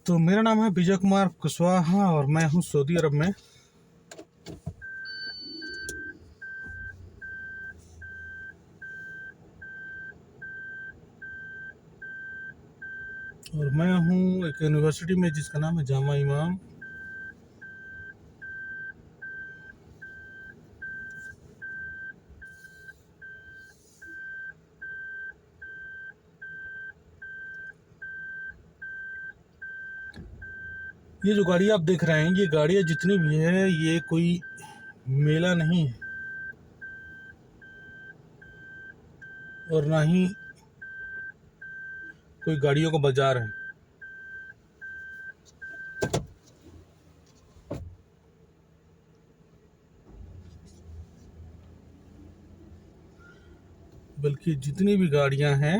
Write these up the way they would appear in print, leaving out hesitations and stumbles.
तो मेरा नाम है विजय कुमार कुशवाहा और मैं हूँ सऊदी अरब में। और मैं हूँ एक यूनिवर्सिटी में जिसका नाम है जामा इमाम। ये जो गाड़ी आप देख रहे हैं, ये गाड़ियाँ जितनी भी है, ये कोई मेला नहीं है और ना ही कोई गाड़ियों का बाजार है। बल्कि जितनी भी गाड़ियाँ हैं,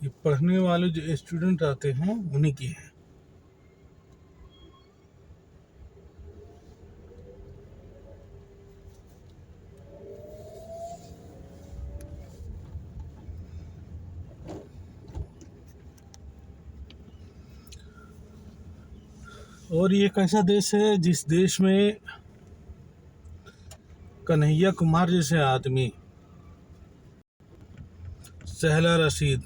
ये पढ़ने वाले जो स्टूडेंट आते हैं उन्हीं की हैं। और ये एक ऐसा देश है जिस देश में कन्हैया कुमार जैसे आदमी, सहला रशीद,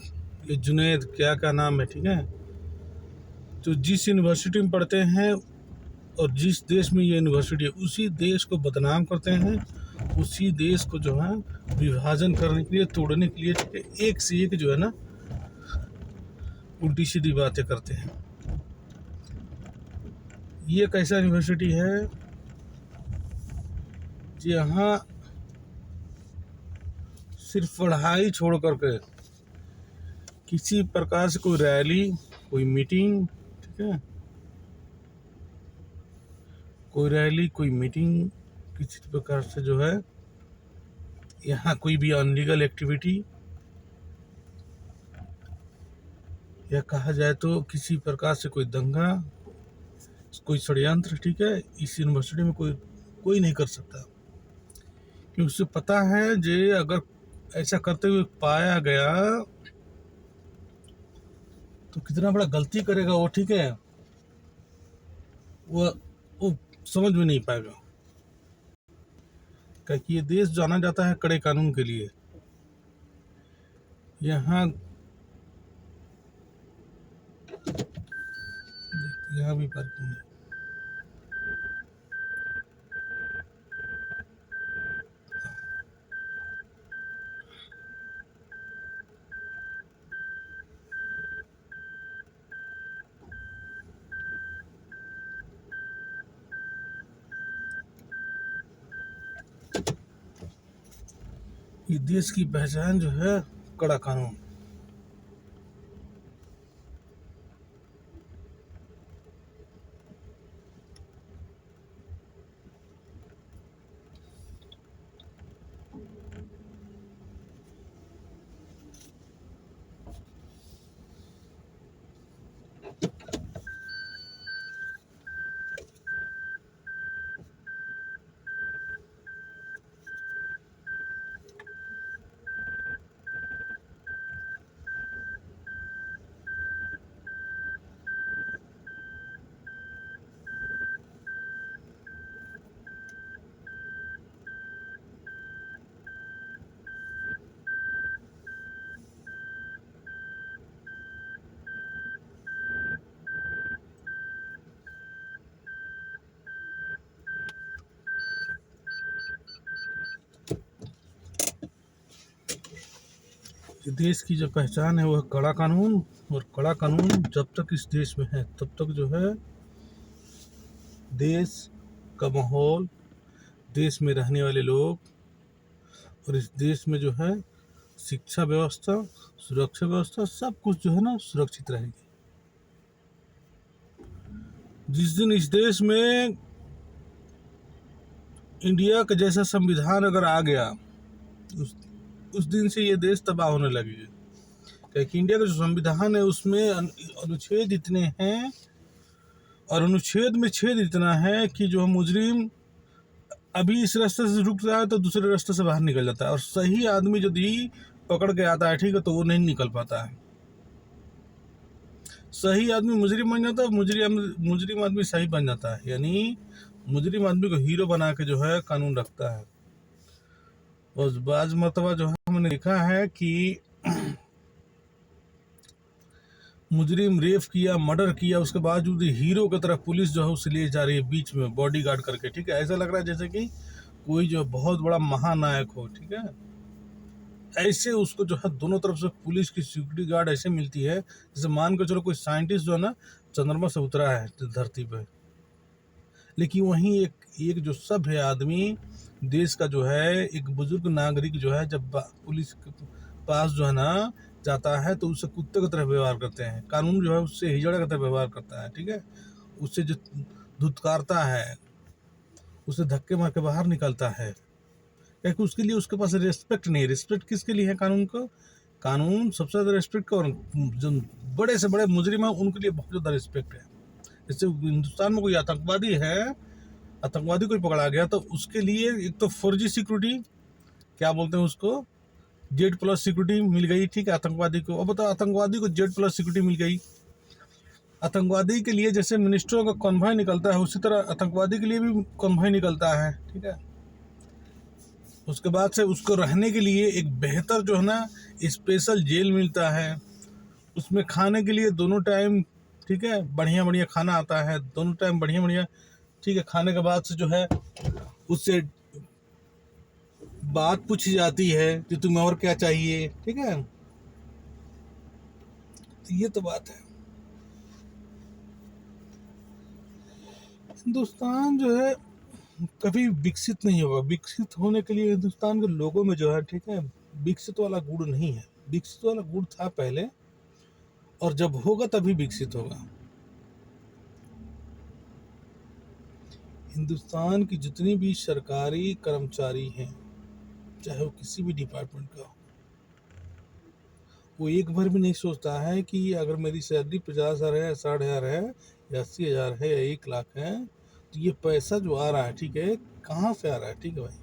ये जुनैद क्या नाम है, ठीक है, तो जिस यूनिवर्सिटी में पढ़ते हैं और जिस देश में ये यूनिवर्सिटी है, उसी देश को बदनाम करते हैं, उसी देश को जो है विभाजन करने के लिए, तोड़ने के लिए, ठीक है, एक से एक जो है ना उल्टी सीधी बातें करते हैं। ये एक ऐसा यूनिवर्सिटी है जहाँ सिर्फ पढ़ाई छोड़ करके किसी प्रकार से कोई रैली, कोई मीटिंग, ठीक है, कोई रैली, कोई मीटिंग, किसी प्रकार से जो है यहाँ कोई भी अनलीगल एक्टिविटी या कहा जाए तो किसी प्रकार से कोई दंगा, कोई षड्यंत्र, ठीक है, इस यूनिवर्सिटी में कोई नहीं कर सकता। क्योंकि उसे पता है जे अगर ऐसा करते हुए पाया गया तो कितना बड़ा गलती करेगा वो, ठीक है, वो समझ में नहीं पाएगा। क्योंकि ये देश जाना जाता है कड़े कानून के लिए। यहाँ भी पार्किंग है। ये देश की पहचान जो है कड़ा कानून। देश की जो पहचान है वह कड़ा कानून, और कड़ा कानून जब तक इस देश में है तब तक जो है देश का माहौल, देश में रहने वाले लोग और इस देश में जो है शिक्षा व्यवस्था, सुरक्षा व्यवस्था, सब कुछ जो है ना सुरक्षित रहेगी। जिस दिन इस देश में इंडिया का जैसा संविधान अगर आ गया, उस दिन से ये देश तबाह होने लगेगा। क्योंकि इंडिया का जो संविधान है उसमें अनुच्छेद इतने हैं और अनुच्छेद में छेद इतना है कि जो मुजरिम अभी इस रास्ते से रुक रहा है तो दूसरे रास्ते से बाहर निकल जाता है, और सही आदमी यदि पकड़ के आता है, ठीक है, तो वो नहीं निकल पाता है। सही आदमी मुजरिम बन जाता है, मुजरिम आदमी सही बन जाता है। यानी मुजरिम आदमी को हीरो बना के जो है कानून रखता है। और बाज मरतबा जो है हमने देखा है कि मुजरिम रेप किया, मर्डर किया, उसके बावजूद हीरो की तरफ पुलिस जो है उसे ले जा रही है बीच में बॉडी गार्ड करके, ठीक है। ऐसा लग रहा है जैसे कि कोई जो बहुत बड़ा महानायक हो, ठीक है। ऐसे उसको जो है दोनों तरफ से पुलिस की सिक्योरिटी गार्ड ऐसे मिलती है जैसे मान कर चलो कोई साइंटिस्ट जो है ना चंद्रमा से उतरा है धरती पे। लेकिन वहीं एक जो सभ्य आदमी देश का जो है एक बुजुर्ग नागरिक जो है जब पुलिस के पास जो है ना जाता है तो उससे कुत्ते की तरह व्यवहार करते हैं। कानून जो है उससे हिजड़ा की तरह व्यवहार करता है, ठीक है। उससे जो धुतकारता है, उसे धक्के मार के बाहर निकलता है, क्योंकि उसके लिए उसके पास रिस्पेक्ट नहीं है। रिस्पेक्ट किसके लिए है कानून को? कानून सबसे ज़्यादा रिस्पेक्ट और जो बड़े से बड़े मुजरिम हैं उनके लिए बहुत ज़्यादा रिस्पेक्ट है। जैसे हिंदुस्तान में कोई आतंकवादी है, आतंकवादी कोई पकड़ा गया तो उसके लिए एक तो फर्जी सिक्योरिटी, क्या बोलते हैं उसको, Z+ सिक्योरिटी मिल गई, ठीक है आतंकवादी को। अब बताओ आतंकवादी को Z+ सिक्योरिटी मिल गई। आतंकवादी के लिए जैसे मिनिस्टरों का कॉन्वॉय निकलता है उसी तरह आतंकवादी के लिए भी कॉन्वॉय निकलता है, ठीक है। उसके बाद से उसको रहने के लिए एक बेहतर जो है ना स्पेशल जेल मिलता है। उसमें खाने के लिए दोनों टाइम, ठीक है, बढ़िया बढ़िया खाना आता है, दोनों टाइम बढ़िया बढ़िया, ठीक है। खाने के बाद से जो है उससे बात पूछी जाती है कि तुम्हें और क्या चाहिए, ठीक है। तो ये तो बात है। हिंदुस्तान जो है कभी विकसित नहीं होगा। विकसित होने के लिए हिंदुस्तान के लोगों में जो है, ठीक है, विकसित वाला गुण नहीं है। विकसित वाला गुण था पहले, और जब होगा तभी विकसित होगा। हिंदुस्तान की जितनी भी सरकारी कर्मचारी हैं, चाहे वो किसी भी डिपार्टमेंट का हो, वो एक बार भी नहीं सोचता है कि अगर मेरी सैलरी 50,000 है, 60,000 है, या 80,000 है, या 1,00,000 है, तो ये पैसा जो आ रहा है, ठीक है, कहाँ से आ रहा है, ठीक है भाई,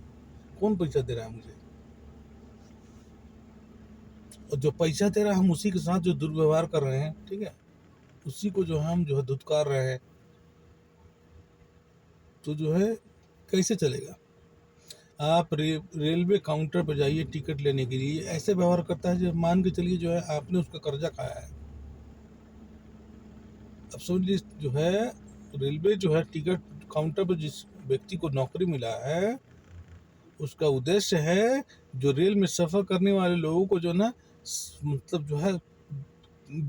कौन पैसा दे रहा है मुझे। और जो पैसा दे रहा है हम उसी के साथ जो दुर्व्यवहार कर रहे हैं, ठीक है, उसी को जो है हम जो है धुतकार रहे हैं, तो जो है कैसे चलेगा। आप रेलवे काउंटर पर जाइए टिकट लेने के लिए, ऐसे व्यवहार करता है जब मान के चलिए जो है आपने उसका कर्जा खाया है। अब समझिए जो है रेलवे जो है टिकट काउंटर पर जिस व्यक्ति को नौकरी मिला है उसका उद्देश्य है जो रेल में सफ़र करने वाले लोगों को जो ना मतलब जो है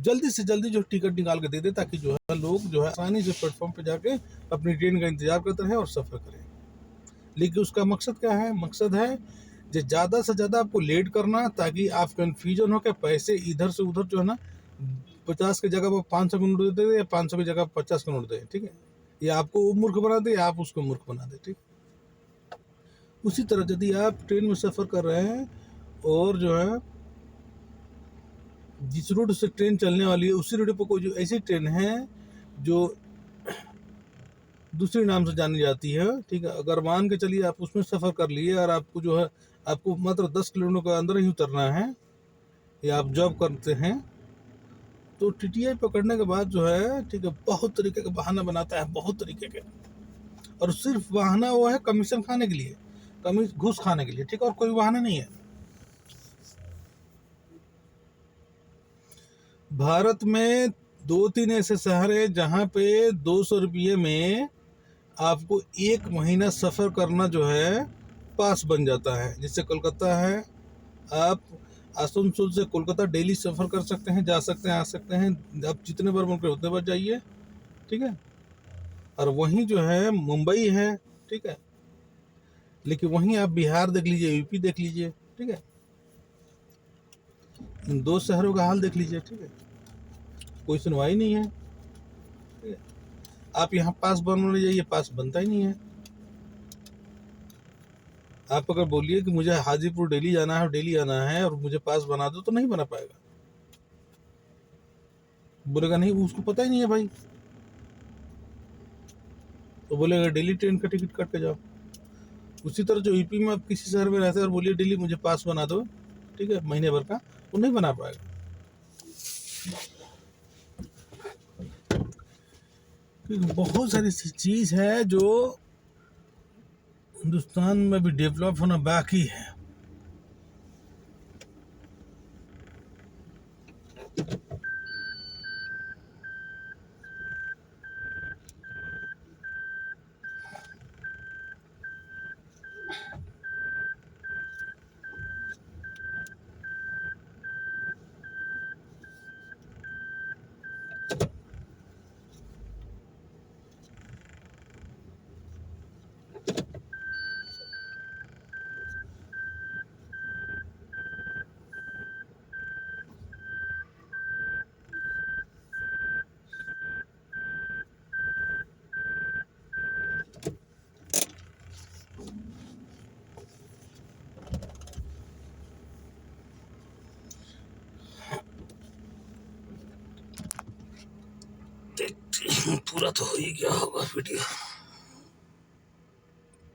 जल्दी से जल्दी जो टिकट निकाल के दे दे, ताकि जो है लोग जो है आसानी से प्लेटफॉर्म पे जाके अपनी ट्रेन का इंतजार करते रहे और सफ़र करें। लेकिन उसका मकसद क्या है? मकसद है जो ज़्यादा से ज़्यादा आपको लेट करना, ताकि आप कन्फ्यूजन हो के पैसे इधर से उधर जो है ना 50 की जगह वो 500 का नोट दे दे, या 500 की जगह 50 का नोट दे, ठीक है। या आपको वो मूर्ख बना दे या आप उसको मूर्ख बना दे, ठीक। उसी तरह यदि आप ट्रेन में सफ़र कर रहे हैं और जो है जिस रूट से ट्रेन चलने वाली है उसी रूट पर कोई जो ऐसी ट्रेन है जो दूसरे नाम से जानी जाती है, ठीक है, अगर मान के चलिए आप उसमें सफ़र कर लिए और आपको जो है आपको मात्र 10 किलोमीटर के अंदर ही उतरना है, या आप जॉब करते हैं, तो टीटीआई पकड़ने के बाद जो है, ठीक है, बहुत तरीके के बहाना बनाता है, बहुत तरीके के। और सिर्फ बहाना वो है कमीशन खाने के लिए, घूस खाने के लिए, ठीक है, और कोई बहाना नहीं है। भारत में 2-3 ऐसे शहर है जहाँ पे 200 रुपये में आपको 1 महीना सफ़र करना जो है पास बन जाता है। जैसे कोलकाता है, आप आसनसोल से कोलकाता डेली सफ़र कर सकते हैं, जा सकते हैं, आ सकते हैं, आप जितने बार मन करे उतने बार जाइए, ठीक है। और वहीं जो है मुंबई है, ठीक है, लेकिन वहीं आप बिहार देख लीजिए, यूपी देख लीजिए, ठीक है, इन 2 शहरों का हाल देख लीजिए, ठीक है, कोई सुनवाई नहीं है, ठीक है। आप यहाँ पास बनवाने जाइए, पास बनता ही नहीं है। आप अगर बोलिए कि मुझे हाजीपुर डेली जाना है, डेली आना है और मुझे पास बना दो, तो नहीं बना पाएगा। बोलेगा नहीं, उसको पता ही नहीं है भाई, तो बोलेगा डेली ट्रेन का टिकट काट के जाओ। उसी तरह जो यूपी में आप किसी शहर में रहते हैं और बोलिए डेली मुझे पास बना दो, ठीक है, महीने भर का, वो नहीं बना पाएगा। क्योंकि बहुत सारी चीज़ है जो हिंदुस्तान में भी डेवलप होना बाकी है। पूरा तो हो ही गया होगा वीडियो।